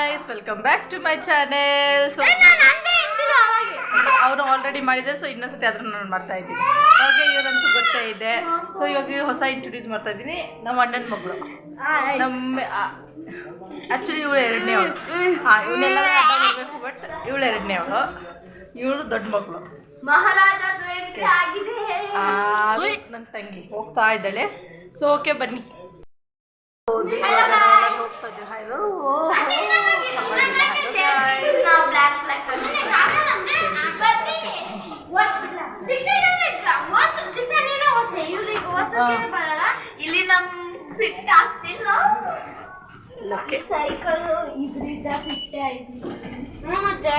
guys, welcome back to my channel. So ಅವರು already ಮಾಡಿದ್ದಾರೆ, so ಇನ್ನೊಂದ್ಸತಿ ಅದನ್ನು ನಾನು ಮಾಡ್ತಾ ಇದ್ದೀನಿ. ಹಾಗೆ ಇವರಂತೂ ಗೊತ್ತೇ ಇದೆ. ಸೊ ಇವಾಗ ಹೊಸ ಇಂಟ್ರೊಡ್ಯೂಸ್ ಮಾಡ್ತಾ ಇದ್ದೀನಿ. ನಮ್ಮ ಅಣ್ಣನ ಮಗಳು, ನಮ್ಮ ಆ್ಯಕ್ಚುಲಿ ಇವಳು ಎರಡನೇ ಅವಳು. ಇವನ್ನೆಲ್ಲ ಮಾಡಬೇಕು, ಬಟ್ ಇವಳು ಎರಡನೇ ಅವಳು, ಇವಳು ದೊಡ್ಡ ಮಗಳು. ನನ್ನ ತಂಗಿ ಹೋಗ್ತಾ ಇದ್ದಾಳೆ. ಸೊ ಓಕೆ, ಬನ್ನಿ. ಇಲ್ಲಿ ನಮ್ ಫಿಟ್ ಆಗ್ತಿಲ್ಲ, ಸೈಕಲ್ ಇದ್ರಿಂದ ಫಿಟ್ ಆಯ್ತು. ಮತ್ತೆ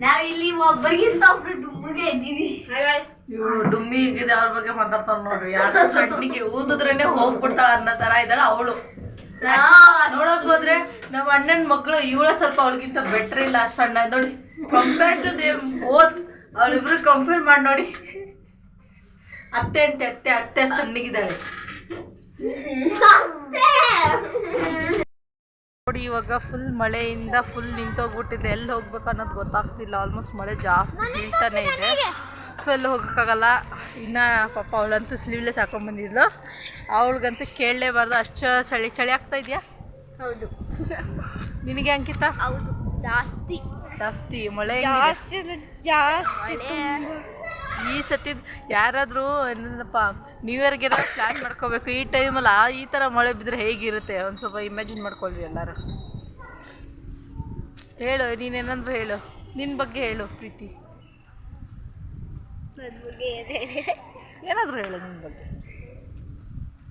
ನಾವ್ ಇಲ್ಲಿ ಒಬ್ಬರಿಗಿಂತ ಒಬ್ರು ಡುಮ್ಮಿಗೆ ಇದ್ದೀವಿ. ಇವ್ರು ಡುಮ್ಮಿ ಇದ್ದಿದೆ, ಅವ್ರ ಬಗ್ಗೆ ಮಾತಾಡ್ತಾರ ನೋಡ್ರಿ. ಯಾವ್ದೋ ಚಟ್ನಿಗೆ ಊದಿದ್ರೇನೆ ಹೋಗ್ಬಿಡ್ತಾಳ ಅನ್ನೋ ತರ ಇದ್ದಾಳ ಅವಳು. ನೋಡಕ್ ಹೋದ್ರೆ ನಮ್ಮ ಅಣ್ಣನ ಮಕ್ಕಳು ಇವಳ ಸ್ವಲ್ಪ ಅವಳಿಗಿಂತ ಬೆಟ್ರ್ ಇಲ್ಲ, ಸಣ್ಣ ನೋಡಿ. ಕಂಪೇರ್ ಟು ದೇಮ್ ಬೋತ್, ಅವಳಿಬ್ರು ಕಂಪೇರ್ ಮಾಡಿ ನೋಡಿ. ಅತ್ತೆ ಅಂತೆ ಅತ್ತೆ ಅತ್ತೆ ಸಣ್ಣಗಿದ್ದಾಳೆ ನೋಡಿ. ಇವಾಗ ಫುಲ್ ಮಳೆಯಿಂದ ಫುಲ್ ನಿಂತೋಗ್ಬಿಟ್ಟಿದೆ. ಎಲ್ಲಿ ಹೋಗ್ಬೇಕು ಅನ್ನೋದು ಗೊತ್ತಾಗ್ತಿಲ್ಲ. ಆಲ್ಮೋಸ್ಟ್ ಮಳೆ ಜಾಸ್ತಿ ಬೀಳ್ತಾನೆ ಇದೆ. ಸೊ ಎಲ್ಲಿ ಹೋಗೋಕ್ಕಾಗಲ್ಲ. ಇನ್ನು ಪಾಪ ಅವಳಂತೂ ಸ್ಲೀವ್ಲೆಸ್ ಹಾಕೊಂಡ್ಬಂದಿದ್ಲು. ಅವಳಿಗಂತೂ ಕೇಳಲೇಬಾರ್ದು, ಅಷ್ಟು ಚಳಿ ಚಳಿ ಆಗ್ತಾ ಇದೆಯಾ? ಹೌದು. ನಿನಗೆ ಅಂಕಿತ? ಹೌದು, ಜಾಸ್ತಿ ಜಾಸ್ತಿ ಮಳೆ ಜಾಸ್ತಿ. ಈ ಸತಿ ಯಾರಾದರೂ ಏನಪ್ಪ ನ್ಯೂ ಇಯರ್ಗೆಲ್ಲ ಪ್ಲ್ಯಾನ್ ಮಾಡ್ಕೋಬೇಕು. ಈ ಟೈಮಲ್ಲಿ ಈ ಥರ ಮಳೆ ಬಿದ್ದರೆ ಹೇಗಿರುತ್ತೆ ಒಂದು ಸ್ವಲ್ಪ ಇಮ್ಯಾಜಿನ್ ಮಾಡ್ಕೊಳ್ವಿ ಎಲ್ಲರೂ. ಹೇಳು, ನೀನೇನಾದರೂ ಹೇಳು, ನಿನ್ನ ಬಗ್ಗೆ ಹೇಳು ಪ್ರೀತಿ. ನನ್ನ ಬಗ್ಗೆ ಏನಾದರೂ ಹೇಳು ನಿನ್ನ ಬಗ್ಗೆ.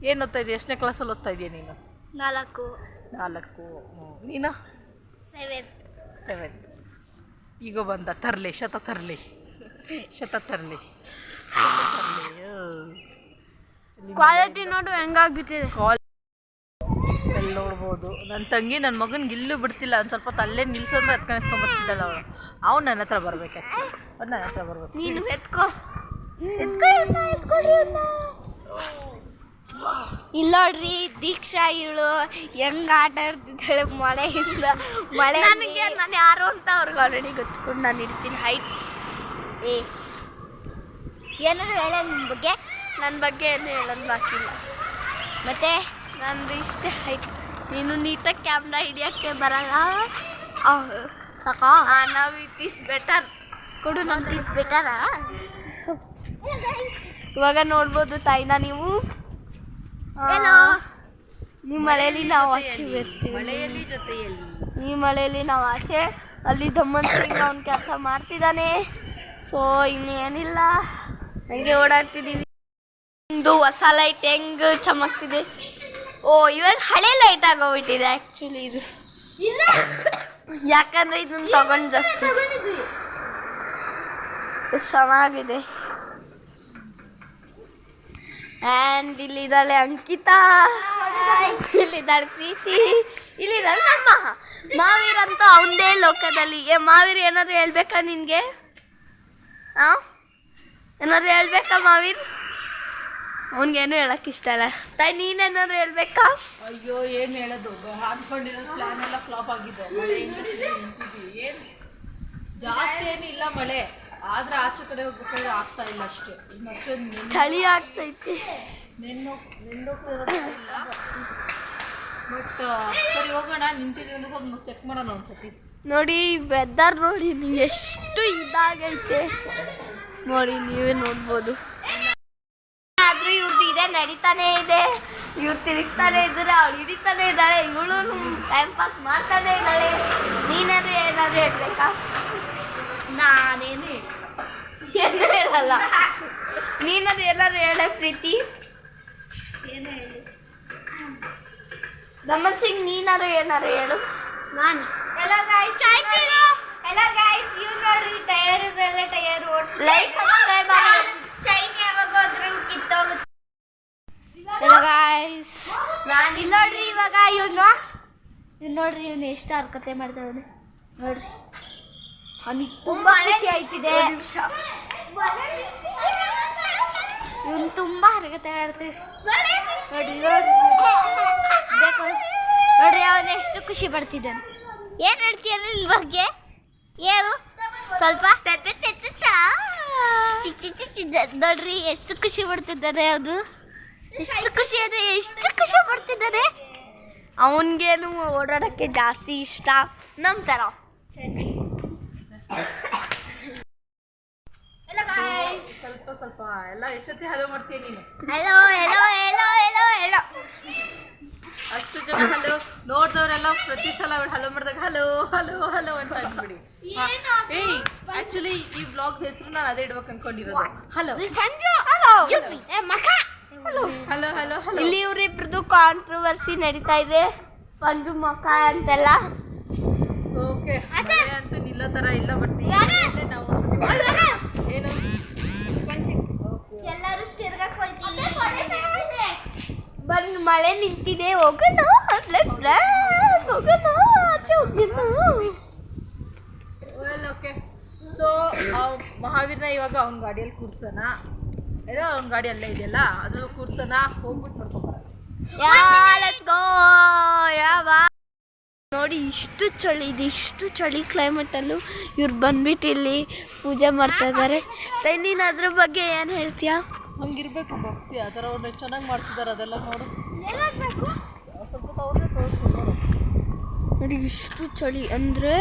ಏನು ಓದ್ತಾ ಇದೆಯಾ? ಎಷ್ಟನೇ ಕ್ಲಾಸಲ್ಲಿ ಓದ್ತಾ ಇದೆಯಾ ನೀನು? 4. ನೀನು 7. ಈಗ ಬಂದ ತರಲಿ ಶತ ತರಲಿ. ಕ್ವಾಲಿಟಿ ನೋಡು ಹೆಂಗಾಗ್ಬಿಟ್ಟಿದೆ. ಎಲ್ಲಿ ನೋಡ್ಬೋದು. ನನ್ನ ತಂಗಿ ನನ್ನ ಮಗನಿಗೆ ಇಲ್ಲೂ ಬಿಡ್ತಿಲ್ಲ. ಒಂದು ಸ್ವಲ್ಪ ತಲ್ಲೇ ನಿಲ್ಸಂದ್ರೆ ಎತ್ಕೊಂಡ್ಬರ್ತಿದ್ದಾಳೆ ಅವಳು. ಅವ್ನು ನನ್ನ ಹತ್ರ ಬರ್ಬೇಕು. ಅವ್ನು ನನ್ನ ಹತ್ರ ಬರ್ಬೇಕು. ನೀನು ಇಲ್ಲ ನೋಡ್ರಿ, ದೀಕ್ಷಾ ಇವಳು ಹೆಂಗ ಆಟ ಆಡ್ತಿದ್ದಾಳೆ ಮಳೆಯಿಂದ. ನನಗೆ ನಾನು ಯಾರು ಅಂತ ಅವ್ರಿಗೆ ಆಲ್ರೆಡಿ ಗೊತ್ಕೊಂಡು ನಾನು ಇರ್ತೀನಿ. ಹೈಟ್ ಏನಾದ್ರು ಹೇಳ ನಿನ್ನ ಬಗ್ಗೆ? ನನ್ನ ಬಗ್ಗೆ ಏನು ಹೇಳೋದು ಬಾಕಿಲ್ಲ. ಮತ್ತೆ ನಂದು ಇಷ್ಟೇ ಹೈಟ್. ನೀನು ನೀಟಾಗಿ ಕ್ಯಾಮ್ರಾ ಹಿಡಿಯೋಕ್ಕೆ ಬರಲ್ಲ. ನಾವು ಇಟ್ ಈಸ್ ಬೆಟರ್ ಕೊಡು. ನಮ್ದು ಈಸ್ ಬೆಟರಾ? ಇವಾಗ ನೋಡ್ಬೋದು ತಾಯಿನ ನೀವು. ಈ ಮಳೆಯಲ್ಲಿ ನಾವು ಆಚೆ ಬರ್ತೀವಿ. ಈ ಮಳೆಯಲ್ಲಿ ನಾವು ಆಚೆ, ಅಲ್ಲಿ ದಮ್ಮನ್ ಸಿಂಗ್ ಅವ್ನ ಕೆಲಸ ಮಾಡ್ತಿದ್ದಾನೆ. ಸೊ ಇನ್ನೇನಿಲ್ಲ, ಹಂಗೆ ಓಡಾಡ್ತಿದ್ದೀವಿ. ಇದು ಹೊಸ ಲೈಟ್ ಹೆಂಗ್ ಚಮಕ್ತಿದೆ. ಓ, ಇವಾಗ ಹಳೆ ಲೈಟ್ ಆಗೋಗ್ಬಿಟ್ಟಿದೆ ಆ್ಯಕ್ಚುಲಿ ಇದು. ಯಾಕಂದ್ರೆ ಇದನ್ನ ತಗೊಂಡು ಜಾಸ್ತಿ ಚೆನ್ನಾಗಿದೆ. ಆ್ಯಂಡ್ ಇಲ್ಲಿದ್ದಾಳೆ ಅಂಕಿತಾ, ಇಲ್ಲಿದ್ದಾಳೆ ಪ್ರೀತಿ, ಇಲ್ಲಿದ್ದಾಳೆ ನಮ್ಮ ಮಾವೀರ್ ಅಂತ ಅವನದೇ ಲೋಕದಲ್ಲಿ. ಮಾವೀರ್ ಏನಾದ್ರು ಹೇಳ್ಬೇಕಾ ನಿನಗೆ? ಏನಾದ್ರು ಹೇಳ್ಬೇಕಾ ಮಾವೀರ್? ಅವನಿಗೇನು ಹೇಳಕ್ ಇಷ್ಟ ಇಲ್ಲ. ತಾಯಿ ನೀನೇನಾದ್ರು ಹೇಳ್ಬೇಕಾ? ಅಯ್ಯೋ, ಏನು ಹೇಳೋದು, ಅಂದ್ಕೊಂಡಿರೋ ಪ್ಲಾನ್ ಎಲ್ಲ ಫ್ಲಾಪ್ ಆಗಿದೆ. ಮಳೆಯಿಂದ ಏನು ಜಾಸ್ತಿ ಏನಿಲ್ಲ ಮಳೆ, ಆದ್ರೆ ಆಚೆ ಕಡೆ ಹೋಗ್ಬೇಕಾದ್ರೆ ಆಗ್ತಾ ಇಲ್ಲ ಅಷ್ಟೇ. ಚಳಿ ಆಗ್ತೈತಿ. ನೆಂದೋಗ್ತಿರೋದಿಲ್ಲ. ಬಟ್ ಸರಿ ಹೋಗೋಣ. ನಿಂತಿದ್ದೀವಿ ಸ್ವಲ್ಪ ಚೆಕ್ ಮಾಡೋಣ ಒಂದ್ಸತಿ. ನೋಡಿ ವೆದರ್ ನೋಡಿ ನೀವು ಎಷ್ಟು ಇದಾಗೈತೆ ನೋಡಿ, ನೀವೇ ನೋಡ್ಬೋದು. ಆದ್ರೂ ಇವ್ರದ್ದು ಇದೇ ನಡೀತಾನೆ ಇದೆ. ಇವ್ರು ತಿರುಗ್ತಾನೆ ಇದ್ದಾರೆ, ಅವಳು ಹಿಡಿತಾನೆ ಇದ್ದಾಳೆ, ಇವಳು ಟೈಮ್ ಪಾಸ್ ಮಾಡ್ತಾನೆ ಇದ್ದಾಳೆ. ನೀನಾದ್ರು ಏನಾದ್ರು ಹೇಳ್ಬೇಕಾ? ನಾನೇನು ಏನು ಹೇಳಲ್ಲ. ನೀನಾದ್ರು ಎಲ್ಲಾದ್ರು ಹೇಳ ಪ್ರೀತಿ. ಏನು ಹೇಳಿ ದಮನ್ ಸಿಂಗ್, ನೀನಾದ್ರು ಏನಾದ್ರು ಹೇಳು. ನಾನು ಎಲ್ಲ ಗಾಯ್ಸ್ ಇವ್ ನೋಡ್ರಿ, ಟೈರ್ ಓಡಿಸಿ ಲೈಕ್ ಸಬ್ಸ್ಕ್ರೈಬ್ ಮಾಡಿ. ಚೈನ್ ಯಾವಾಗ ಹೋದ್ರೆ ಕಿತ್ತೋಗುತ್ತೆ. ಎಲ್ಲ ಗಾಯ್ಸ್ ನಾನು ಇಲ್ಲಿ ನೋಡ್ರಿ, ಇವಾಗ ಇವನು ನೋಡ್ರಿ, ಇವನು ಎಷ್ಟು ಹರ್ಕತೆ ಮಾಡ್ತಾವೆ ನೋಡ್ರಿ. ಅವನಿಗೆ ತುಂಬಾ ಖುಷಿ ಆಯ್ತಿದೆ. ಇವನು ತುಂಬಾ ಹರಕತೆ ಆಡ್ತೀವಿ ನೋಡಿ. ನೋಡ್ರಿ ಅವನು ಎಷ್ಟು ಖುಷಿ ಖುಷಿ ಪಡ್ತಿದ್ದಾನೆ. ಏನ್ ಹೇಳ್ತೀಯ ಈ ಬಗ್ಗೆ ಹೇಳು ಸ್ವಲ್ಪ. ನೋಡ್ರಿ ಎಷ್ಟು ಖುಷಿ ಪಡ್ತಿದ್ದಾನೆ, ಅದು ಎಷ್ಟು ಖುಷಿ ಅಂದ್ರೆ ಎಷ್ಟು ಖುಷಿ ಪಡ್ತಿದ್ದಾನೆ. ಅವನಿಗೇನು ಓಡಾಡಕ್ಕೆ ಜಾಸ್ತಿ ಇಷ್ಟ ನಮ್ಮ ಥರ. ಸ್ವಲ್ಪ ಸ್ವಲ್ಪ ಎಲ್ಲ ಎಷ್ಟೊತ್ತಿ ಹಲೋ ಮಾಡ್ತೀಯ ನೀನು? Hello hello hello hello hello ಅಷ್ಟು ಜನ ಹಲೋ ನೋಡ್ದವ್ರೆಲ್ಲ ಪ್ರತಿ ಸಲ ಹಲೋ ಮಾಡಿದಾಗ ಹಲೋ ಹಲೋ ಹಲೋ ಅಂತ ಅಂದ್ಬಿಡಿ. ಏಯ್ ಆಕ್ಚುಲಿ ಈ ಬ್ಲಾಗ್ ಹೆಸರು ನಾನು ಅದೇ ಇಡ್ಬೇಕು ಅನ್ಕೊಂಡಿರೋದು. Hello hello hello hello. ಇಲ್ಲಿ ಇವರಿಬ್ರದ್ದು ಕಾಂಟ್ರವರ್ಸಿ ನಡೀತಾ ಇದೆ, ಒಂದು ಮಕ ಅಂತೆಲ್ಲ. ಓಕೆ ಅಂತೂ ನಿಲ್ಲೋ ತರ ಇಲ್ಲ, ಬಟ್ ನಾವು ಏನು ಎಲ್ಲರೂ ತಿರ್ಗಕ್ಕೆ ಹೋಗ್ತೀವಿ. ಬನ್ನಿ ಮಳೆ ನಿಂತಿದೆ, ಹೋಗೋಣ ಹೋಗೋಣ ಆಚೆ ಹೋಗೋಣ. Well okay. ಸೊ ಮಹಾವೀರ್ನ ಇವಾಗ ಅವ್ನ ಗಾಡಿಯಲ್ಲಿ ಕೂರ್ಸೋಣ, ಏನೋ ಅವ್ನ ಗಾಡಿ ಅಲ್ಲೇ ಇದೆಯಲ್ಲ ಅದ್ರಲ್ಲಿ ಕೂರ್ಸೋಣ, ಹೋಗ್ಬಿಟ್ಟು ಮಾಡ್ಕೊಬರೋಣ. ನೋಡಿ ಇಷ್ಟು ಚಳಿ ಇದೆ, ಇಷ್ಟು ಚಳಿ ಕ್ಲೈಮೇಟಲ್ಲೂ ಇವ್ರು ಬಂದ್ಬಿಟ್ಟು ಇಲ್ಲಿ ಪೂಜೆ ಮಾಡ್ತಾ ಇದ್ದಾರೆ. ನೀನು ಅದ್ರ ಬಗ್ಗೆ ಏನು ಹೇಳ್ತೀಯಾ? ಹಂಗಿರ್ಬೇಕು ಭಕ್ತಿ, ಆ ಥರ ಅವ್ರನ್ನ ಚೆನ್ನಾಗಿ ಮಾಡ್ತಿದ್ದಾರೆ ಅದೆಲ್ಲ ನೋಡು. ಸ್ವಲ್ಪ ತೋರಿಸ್ತೀನಿ ನೋಡಿ ಇಷ್ಟು ಚಳಿ ಅಂದರೆ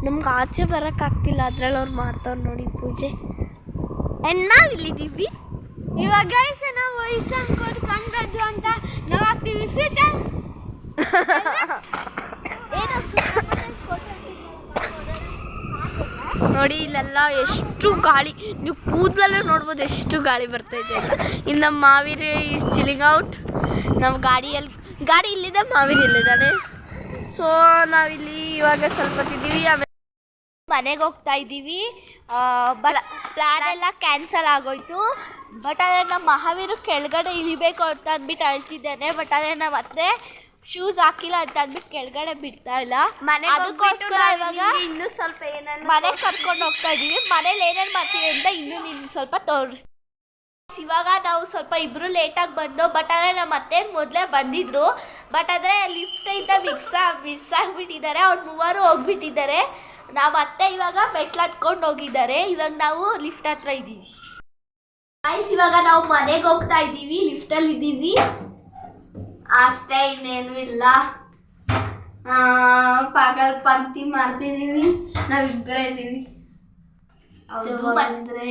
ನಮ್ಗೆ ಆಚೆ ಬರೋಕ್ಕಾಗ್ತಿಲ್ಲ, ಅದ್ರಲ್ಲಿ ಅವ್ರು ಮಾಡ್ತಾವ್ರು ನೋಡಿ ಪೂಜೆ. ನಾವಿಲ್ಲಿದ್ದೀವಿ ಇವಾಗ ನಾವು ಕಂಡದ್ದು ಅಂತ ನಾವು ಆಗ್ತೀವಿ ಫಿಟ್. ನೋಡಿ ಇಲ್ಲೆಲ್ಲ ಎಷ್ಟು ಗಾಳಿ, ನೀವು ಕೂದಲಲ್ಲೇ ನೋಡ್ಬೋದು ಎಷ್ಟು ಗಾಳಿ ಬರ್ತೈತೆ ಅಂತ. ಇಲ್ಲಿ ನಮ್ಮ ಮಾವೀರ್ ಈಸ್ ಚಿಲ್ಲಿಂಗ್ ಔಟ್. ನಮ್ಮ ಗಾಡಿ ಇಲ್ಲಿದೆ, ಮಾವೀರ್ ಇಲ್ಲಿದ್ದಾನೆ. ಸೊ ನಾವಿಲ್ಲಿ ಇವಾಗ ಸ್ವಲ್ಪ ತಿದ್ದೀವಿ, ಆಮೇಲೆ ಮನೆಗೆ ಹೋಗ್ತಾ ಇದ್ದೀವಿ. ಪ್ಲಾನ್ ಎಲ್ಲ ಕ್ಯಾನ್ಸಲ್ ಆಗೋಯ್ತು. ಬಟ್ ಆದರೆ ನಮ್ಮ ಮಹಾವೀರು ಕೆಳಗಡೆ ಇಳಿಬೇಕು ಅಂತ ಅಂದ್ಬಿಟ್ಟು ಅಳ್ತಿದ್ದಾನೆ. ಬಟ್ ಆದರೆ ನಾವು ಮತ್ತೆ ಶೂಸ್ ಹಾಕಿಲ್ಲ ಅಂತ ಅಂದ್ಬಿಟ್ಟು ಕೆಳಗಡೆ ಬಿಡ್ತಾ ಇಲ್ಲ. ಅದಕ್ಕೋಸ್ಕರ ಇವಾಗ ಇನ್ನೂ ಸ್ವಲ್ಪ ಏನಾದ್ರು ಮನೆಗೆ ಕರ್ಕೊಂಡು ಹೋಗ್ತಾ ಇದ್ದೀವಿ. ಮನೇಲಿ ಏನೇನು ಮಾಡ್ತೀವಿ ಅಂತ ಇನ್ನೂ ನಿಮ್ಗೆ ಸ್ವಲ್ಪ ತೋರಿಸ್ತೀವಿ. ಇವಾಗ ನಾವು ಸ್ವಲ್ಪ ಇಬ್ಬರು ಲೇಟಾಗಿ ಬಂದು, ಬಟ್ ಆದರೆ ನಮ್ಮ ಅತ್ತೆ ಮೊದಲೇ ಬಂದಿದ್ರು. ಬಟ್ ಆದರೆ ಲಿಫ್ಟಿಂದ ಮಿಸ್ ಆಗಿಬಿಟ್ಟಿದ್ದಾರೆ, ಅವ್ರು ಮೂವರು ಹೋಗ್ಬಿಟ್ಟಿದ್ದಾರೆ. ನಮ್ಮ ಅತ್ತೆ ಇವಾಗ ಮೆಟ್ಲು ಹತ್ಕೊಂಡು ಹೋಗಿದ್ದಾರೆ. ಇವಾಗ ನಾವು ಲಿಫ್ಟ್ ಹತ್ರ ಇದ್ದೀವಿ. ಇವಾಗ ನಾವು ಮನೆಗೆ ಹೋಗ್ತಾ ಇದ್ದೀವಿ, ಲಿಫ್ಟಲ್ಲಿ ಇದ್ದೀವಿ ಅಷ್ಟೇ, ಇನ್ನೇನು ಇಲ್ಲ. ಪಾಗಲ್ ಪಂಕ್ತಿ ಮಾಡ್ತಿದ್ದೀವಿ, ನಾವಿಬ್ಬರೇ ಇದ್ದೀವಿ. ಹೌದು ಬಂದ್ರೆ